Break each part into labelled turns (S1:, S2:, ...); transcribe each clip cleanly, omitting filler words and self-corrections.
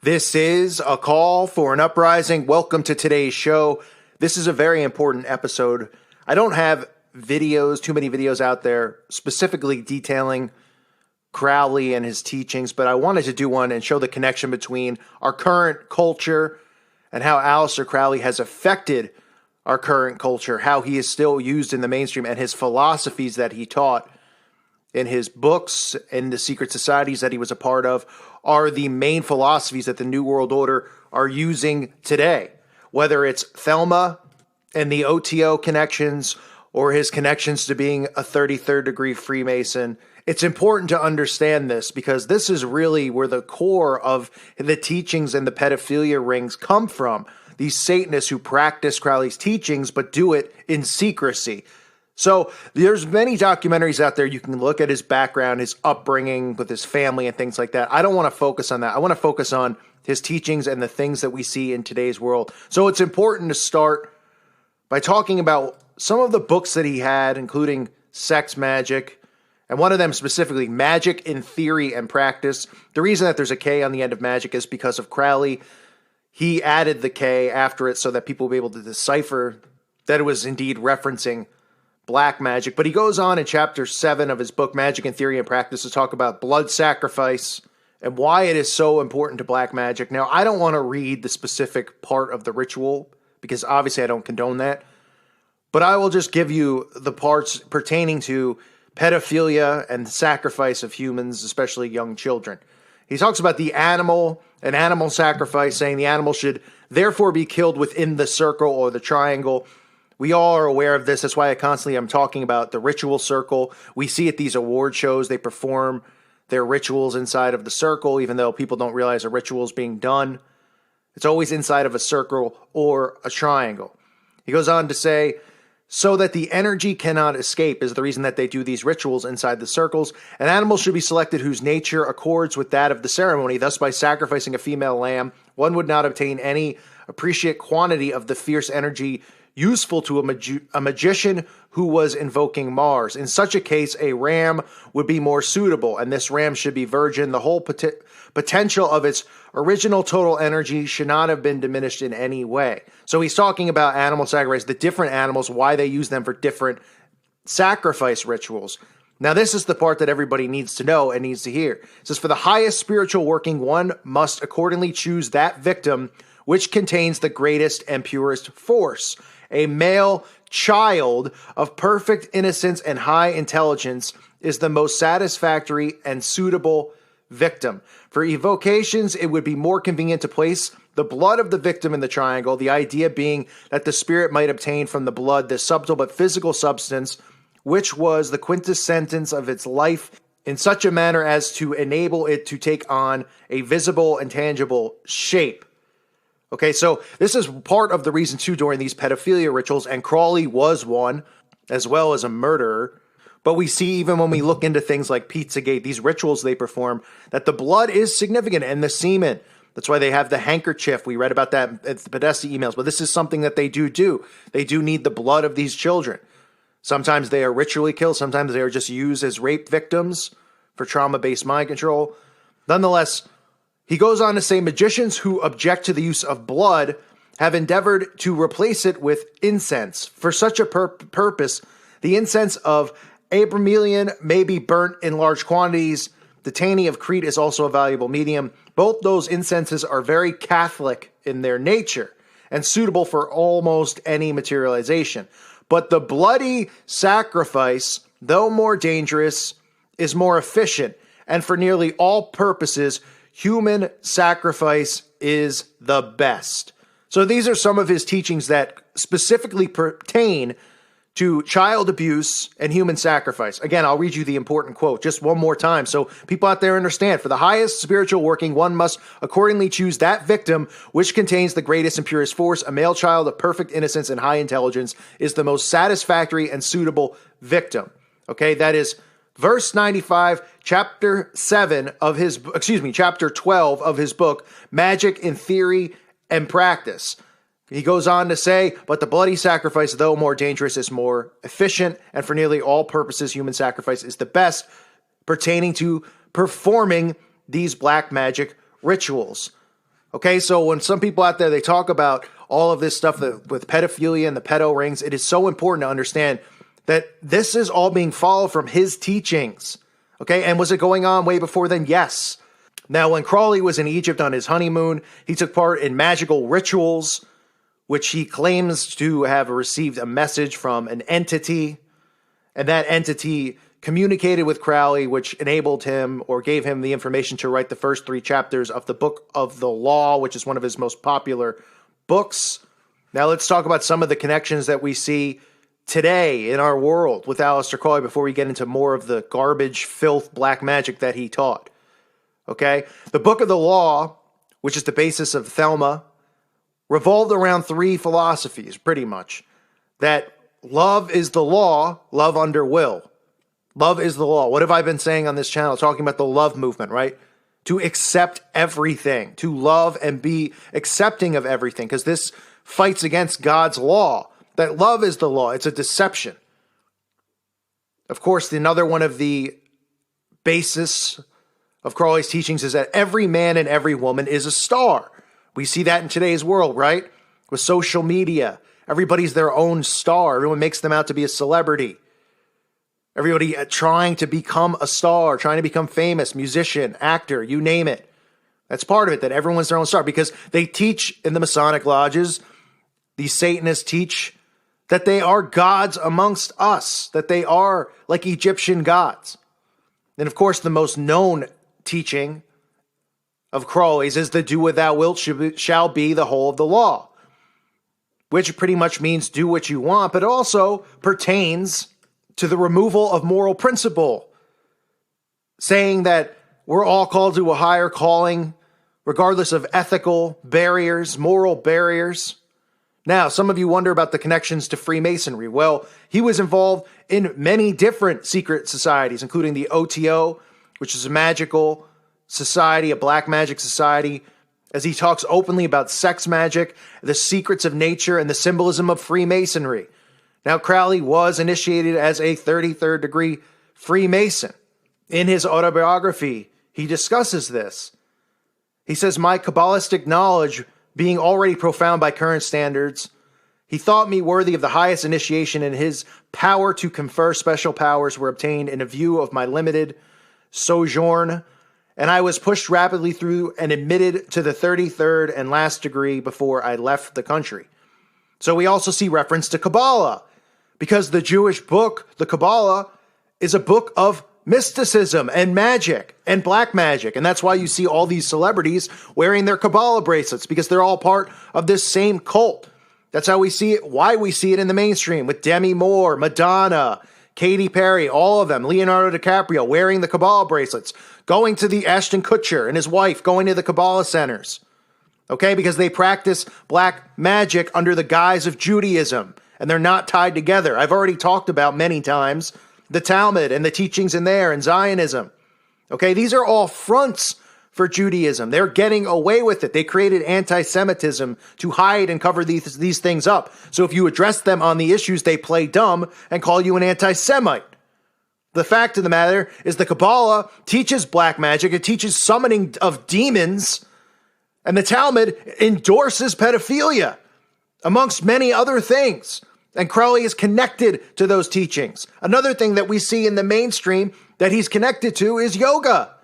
S1: This is a call for an uprising. Welcome to today's show. This is a very important episode. I don't have too many videos out there specifically detailing Crowley and his teachings, but I wanted to do one and show the connection between our current culture and how Aleister Crowley has affected our current culture, how he is still used in the mainstream, and his philosophies that he taught in his books and the secret societies that he was a part of are the main philosophies that the New World Order are using today. Whether it's Thelma and the OTO connections or his connections to being a 33rd degree Freemason, it's important to understand this because this is really where the core of the teachings and the pedophilia rings come from. These Satanists who practice Crowley's teachings but do it in secrecy. So there's many documentaries out there. You can look at his background, his upbringing with his family and things like that. I don't want to focus on that. I want to focus on his teachings and the things that we see in today's world. So it's important to start by talking about some of the books that he had, including Sex Magic, and one of them specifically, Magic in Theory and Practice. The reason that there's a K on the end of magic is because of Crowley. He added the K after it so that people will be able to decipher that it was indeed referencing black magic. But he goes on in chapter 7 of his book, Magic in Theory and Practice, to talk about blood sacrifice and why it is so important to black magic. Now, I don't want to read the specific part of the ritual because obviously I don't condone that. But I will just give you the parts pertaining to pedophilia and sacrifice of humans, especially young children. He talks about an animal sacrifice, saying the animal should therefore be killed within the circle or the triangle. We all are aware of this. That's why I'm talking about the ritual circle. We see at these award shows, they perform their rituals inside of the circle, even though people don't realize a ritual is being done. It's always inside of a circle or a triangle. He goes on to say, so that the energy cannot escape is the reason that they do these rituals inside the circles. An animal should be selected whose nature accords with that of the ceremony. Thus, by sacrificing a female lamb, one would not obtain any appreciate quantity of the fierce energy useful to a magician who was invoking Mars. In such a case, a ram would be more suitable, and this ram should be virgin. The whole potential of its original total energy should not have been diminished in any way. So he's talking about animal sacrifice, the different animals, why they use them for different sacrifice rituals. Now, this is the part that everybody needs to know and needs to hear. It says, for the highest spiritual working, one must accordingly choose that victim which contains the greatest and purest force. A male child of perfect innocence and high intelligence is the most satisfactory and suitable victim. For evocations, it would be more convenient to place the blood of the victim in the triangle, the idea being that the spirit might obtain from the blood the subtle but physical substance, which was the quintessence of its life, in such a manner as to enable it to take on a visible and tangible shape. Okay, so this is part of the reason, too, during these pedophilia rituals, and Crowley was one, as well as a murderer. But we see, even when we look into things like Pizzagate, these rituals they perform, that the blood is significant, and the semen. That's why they have the handkerchief. We read about that at the Podesta emails, but this is something that they do. They do need the blood of these children. Sometimes they are ritually killed. Sometimes they are just used as rape victims for trauma-based mind control. Nonetheless, he goes on to say, magicians who object to the use of blood have endeavored to replace it with incense. For such a purpose, the incense of Abramelian may be burnt in large quantities. The Tani of Crete is also a valuable medium. Both those incenses are very Catholic in their nature and suitable for almost any materialization. But the bloody sacrifice, though more dangerous, is more efficient, and for nearly all purposes, human sacrifice is the best. So these are some of his teachings that specifically pertain to child abuse and human sacrifice. Again, I'll read you the important quote just one more time so people out there understand. For the highest spiritual working, one must accordingly choose that victim which contains the greatest and purest force. A male child of perfect innocence and high intelligence is the most satisfactory and suitable victim. Okay, that is verse 95, chapter 12 of his book, Magic in Theory and Practice. He goes on to say, but the bloody sacrifice, though more dangerous, is more efficient, and for nearly all purposes, human sacrifice is the best, pertaining to performing these black magic rituals. Okay, so when some people out there, they talk about all of this stuff with pedophilia and the pedo rings, it is so important to understand that this is all being followed from his teachings. Okay, and was it going on way before then? Yes. Now, when Crowley was in Egypt on his honeymoon, he took part in magical rituals, which he claims to have received a message from an entity, and that entity communicated with Crowley, which enabled him or gave him the information to write the first 3 chapters of the Book of the Law, which is one of his most popular books. Now let's talk about some of the connections that we see today in our world with Aleister Crowley before we get into more of the garbage, filth, black magic that he taught. Okay? The Book of the Law, which is the basis of Thelma, revolved around 3 philosophies, pretty much. That love is the law, love under will. Love is the law. What have I been saying on this channel? Talking about the love movement, right? To accept everything, to love and be accepting of everything, because this fights against God's law. That love is the law. It's a deception. Of course, another one of the basis of Crowley's teachings is that every man and every woman is a star. We see that in today's world, right? With social media. Everybody's their own star. Everyone makes them out to be a celebrity. Everybody trying to become a star, trying to become famous, musician, actor, you name it. That's part of it, that everyone's their own star. Because they teach in the Masonic lodges, these Satanists teach that they are gods amongst us, that they are like Egyptian gods. And of course, the most known teaching of Crowley's is the do what thou wilt shall be the whole of the law, which pretty much means do what you want, but also pertains to the removal of moral principle, saying that we're all called to a higher calling, regardless of ethical barriers, moral barriers. Now, some of you wonder about the connections to Freemasonry. Well, he was involved in many different secret societies, including the OTO, which is a magical society, a black magic society, as he talks openly about sex magic, the secrets of nature, and the symbolism of Freemasonry. Now, Crowley was initiated as a 33rd degree Freemason. In his autobiography, he discusses this. He says, my Kabbalistic knowledge being already profound by current standards, he thought me worthy of the highest initiation, and his power to confer special powers were obtained in a view of my limited sojourn, and I was pushed rapidly through and admitted to the 33rd and last degree before I left the country. So we also see reference to Kabbalah, because the Jewish book, the Kabbalah, is a book of mysticism and magic and black magic. And that's why you see all these celebrities wearing their Kabbalah bracelets, because they're all part of this same cult. That's how we see it, why we see it in the mainstream with Demi Moore, Madonna, Katy Perry, all of them, Leonardo DiCaprio wearing the Kabbalah bracelets, going to the Ashton Kutcher and his wife going to the Kabbalah centers. Okay, because they practice black magic under the guise of Judaism, and they're not tied together. I've already talked about many times the Talmud and the teachings in there and Zionism. Okay, these are all fronts for Judaism. They're getting away with it. They created anti-Semitism to hide and cover these things up. So if you address them on the issues, they play dumb and call you an anti-Semite. The fact of the matter is the Kabbalah teaches black magic. It teaches summoning of demons. And the Talmud endorses pedophilia, amongst many other things. And Crowley is connected to those teachings. Another thing that we see in the mainstream that he's connected to is yoga.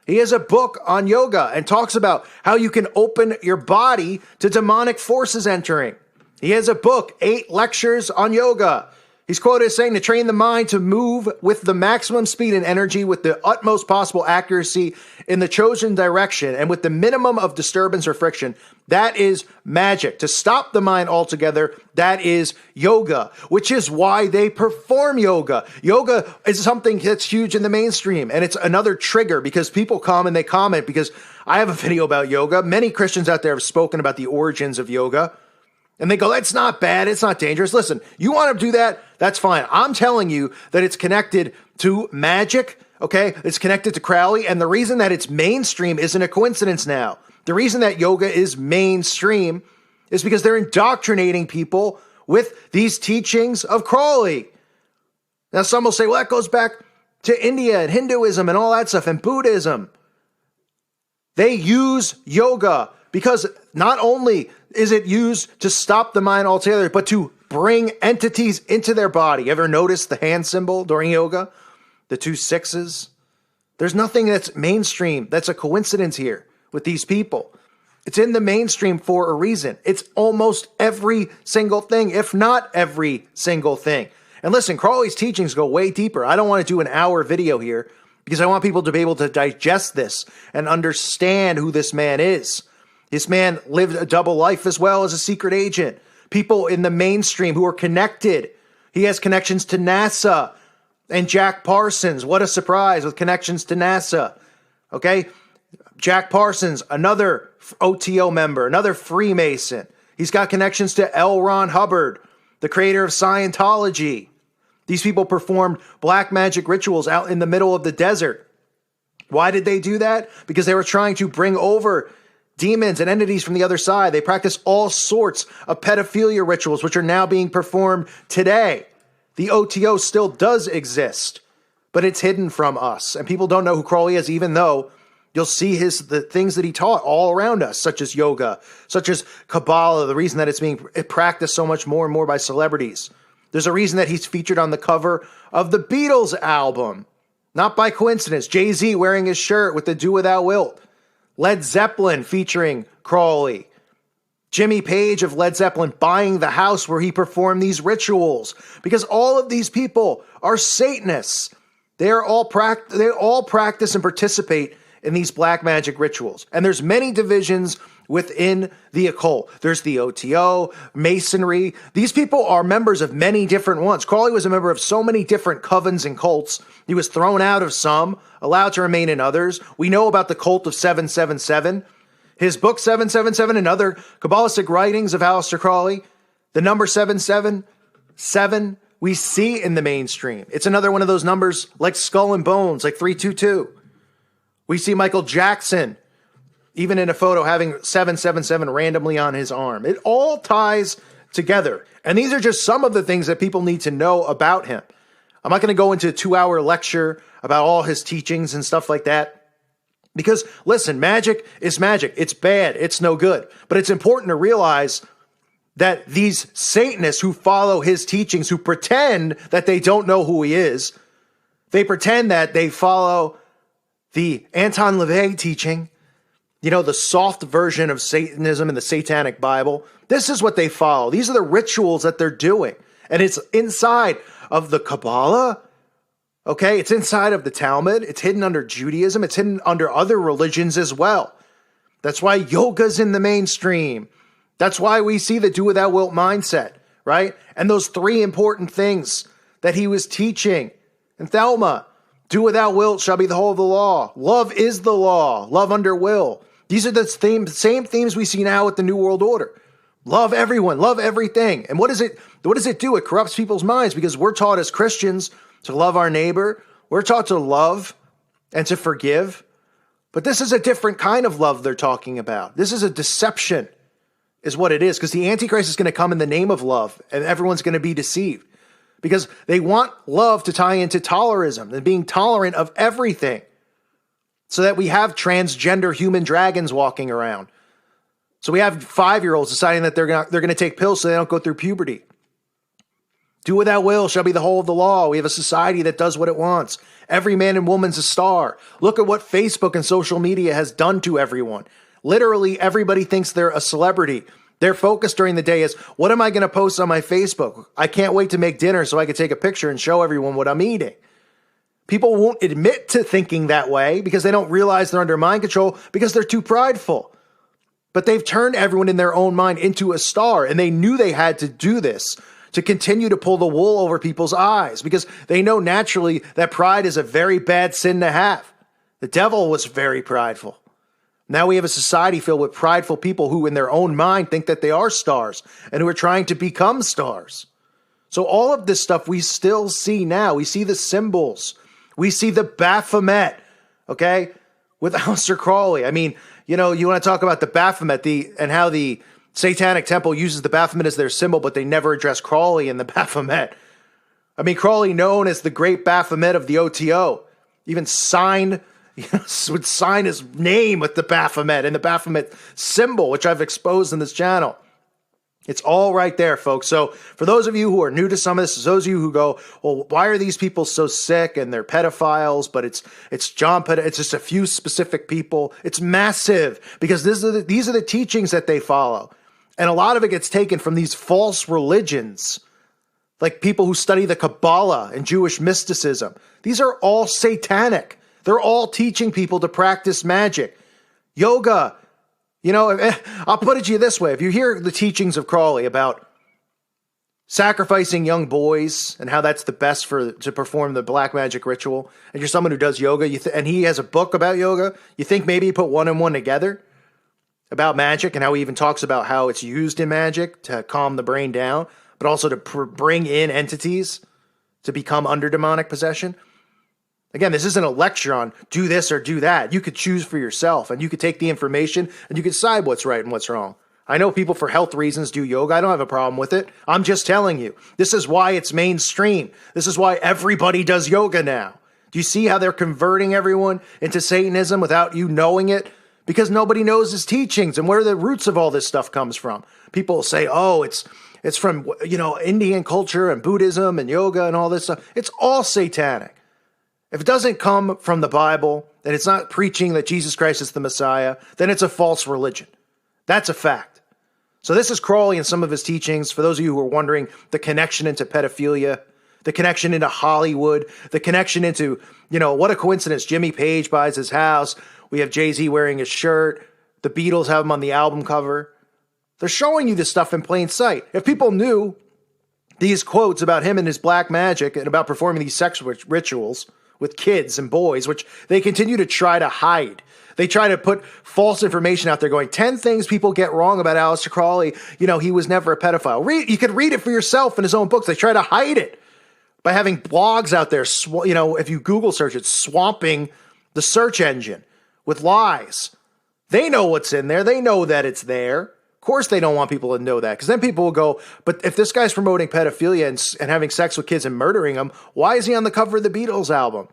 S1: He has a book on yoga and talks about how you can open your body to demonic forces entering. He has a book, 8 lectures on yoga. He's quoted as saying to train the mind to move with the maximum speed and energy with the utmost possible accuracy in the chosen direction and with the minimum of disturbance or friction. That is magic. To stop the mind altogether, that is yoga, which is why they perform yoga. Yoga is something that's huge in the mainstream, and it's another trigger because people come and they comment because I have a video about yoga. Many Christians out there have spoken about the origins of yoga. And they go, that's not bad. It's not dangerous. Listen, you want to do that? That's fine. I'm telling you that it's connected to magic, okay? It's connected to Crowley. And the reason that it's mainstream isn't a coincidence now. The reason that yoga is mainstream is because they're indoctrinating people with these teachings of Crowley. Now, some will say, well, that goes back to India and Hinduism and all that stuff and Buddhism. They use yoga Because not only is it used to stop the mind altogether, but to bring entities into their body. Ever notice the hand symbol during yoga? The 2 6s? There's nothing that's mainstream that's a coincidence here with these people. It's in the mainstream for a reason. It's almost every single thing, if not every single thing. And listen, Crawley's teachings go way deeper. I don't want to do an hour video here because I want people to be able to digest this and understand who this man is. This man lived a double life as well as a secret agent. People in the mainstream who are connected. He has connections to NASA and Jack Parsons. What a surprise with connections to NASA. Okay? Jack Parsons, another OTO member, another Freemason. He's got connections to L. Ron Hubbard, the creator of Scientology. These people performed black magic rituals out in the middle of the desert. Why did they do that? Because they were trying to bring over demons and entities from the other side. They practice all sorts of pedophilia rituals, which are now being performed today. The OTO still does exist, but it's hidden from us. And people don't know who Crawley is, even though you'll see the things that he taught all around us, such as yoga, such as Kabbalah, the reason that it's being practiced so much more and more by celebrities. There's a reason that he's featured on the cover of the Beatles album. Not by coincidence. Jay-Z wearing his shirt with the Do Without Wilt. Led Zeppelin featuring Crawley. Jimmy Page of Led Zeppelin buying the house where he performed these rituals. Because all of these people are Satanists. They all practice and participate in these black magic rituals. And there's many divisions within the occult. There's the OTO, Masonry. These people are members of many different ones. Crawley was a member of so many different covens and cults. He was thrown out of some, allowed to remain in others. We know about the cult of 777. His book 777 and other Kabbalistic writings of Aleister Crawley, the number 777, we see in the mainstream. It's another one of those numbers like Skull and Bones, like 322. We see Michael Jackson, even in a photo, having 777 randomly on his arm. It all ties together. And these are just some of the things that people need to know about him. I'm not going to go into a 2-hour lecture about all his teachings and stuff like that. Because, listen, magic is magic. It's bad. It's no good. But it's important to realize that these Satanists who follow his teachings, who pretend that they don't know who he is, they pretend that they follow the Anton LaVey teaching, the soft version of Satanism in the Satanic Bible. This is what they follow. These are the rituals that they're doing. And it's inside of the Kabbalah. Okay, it's inside of the Talmud. It's hidden under Judaism. It's hidden under other religions as well. That's why yoga's in the mainstream. That's why we see the do without wilt mindset, right? And those 3 important things that he was teaching. And Thelma, do without wilt shall be the whole of the law. Love is the law. Love under will. These are the same themes we see now with the New World Order. Love everyone. Love everything. And what does it do? It corrupts people's minds because we're taught as Christians to love our neighbor. We're taught to love and to forgive. But this is a different kind of love they're talking about. This is a deception is what it is, because the Antichrist is going to come in the name of love and everyone's going to be deceived because they want love to tie into tolerism and being tolerant of everything so that we have transgender human dragons walking around. So we have 5-year-olds deciding that they're going to take pills so they don't go through puberty. Do without will shall be the whole of the law. We have a society that does what it wants. Every man and woman's a star. Look at what Facebook and social media has done to everyone. Literally, everybody thinks they're a celebrity. Their focus during the day is, what am I going to post on my Facebook? I can't wait to make dinner so I can take a picture and show everyone what I'm eating. People won't admit to thinking that way because they don't realize they're under mind control because they're too prideful. But they've turned everyone in their own mind into a star, and they knew they had to do this to continue to pull the wool over people's eyes because they know naturally that pride is a very bad sin to have. The devil was very prideful. Now we have a society filled with prideful people who in their own mind think that they are stars and who are trying to become stars. So all of this stuff we still see now. We see the symbols. We see the Baphomet, okay, with Aleister Crawley. I mean, you want to talk about the Baphomet and how the Satanic Temple uses the Baphomet as their symbol, but they never address Crawley in the Baphomet. I mean, Crawley, known as the great Baphomet of the OTO, even signed would sign his name with the Baphomet and the Baphomet symbol, which I've exposed in this channel. It's all right there, folks. So for those of you who are new to some of this, those of you who go, well, why are these people so sick and they're pedophiles, but it's it's just a few specific people. It's massive because these are the teachings that they follow. And a lot of it gets taken from these false religions, like people who study the Kabbalah and Jewish mysticism. These are all satanic. They're all teaching people to practice magic. Yoga. I'll put it to you this way. If you hear the teachings of Crawley about sacrificing young boys and how that's the best to perform the black magic ritual, and you're someone who does yoga, and he has a book about yoga, you think maybe he put one and one together about magic and how he even talks about how it's used in magic to calm the brain down, but also to bring in entities to become under demonic possession. Again, this isn't a lecture on do this or do that. You could choose for yourself, and you could take the information and you could decide what's right and what's wrong. I know people for health reasons do yoga. I don't have a problem with it. I'm just telling you. This is why it's mainstream. This is why everybody does yoga now. Do you see how they're converting everyone into Satanism without you knowing it? Because nobody knows his teachings and where the roots of all this stuff comes from. People say, oh, it's from, Indian culture and Buddhism and yoga and all this stuff. It's all satanic. If it doesn't come from the Bible and it's not preaching that Jesus Christ is the Messiah, then it's a false religion. That's a fact. So this is Crawley and some of his teachings. For those of you who are wondering, the connection into pedophilia, the connection into Hollywood, the connection into, what a coincidence. Jimmy Page buys his house. We have Jay-Z wearing his shirt. The Beatles have him on the album cover. They're showing you this stuff in plain sight. If people knew these quotes about him and his black magic and about performing these sex rituals with kids and boys, which they continue to try to hide. They try to put false information out there going, 10 things people get wrong about Aleister Crowley. He was never a pedophile. You could read it for yourself in his own books. They try to hide it by having blogs out there. If you Google search it, swamping the search engine with lies. They know what's in there. They know that it's there. Of course they don't want people to know that, because then people will go, but if this guy's promoting pedophilia and having sex with kids and murdering them, why is he on the cover of the Beatles album?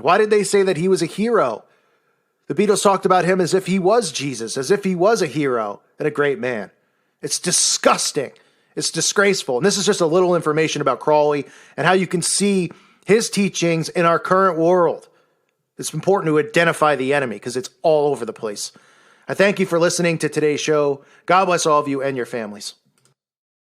S1: Why did they say that he was a hero? The Beatles talked about him as if he was Jesus, as if he was a hero and a great man. It's disgusting. It's disgraceful. And this is just a little information about Crawley and how you can see his teachings in our current world. It's important to identify the enemy because it's all over the place. I thank you for listening to today's show. God bless all of you and your families.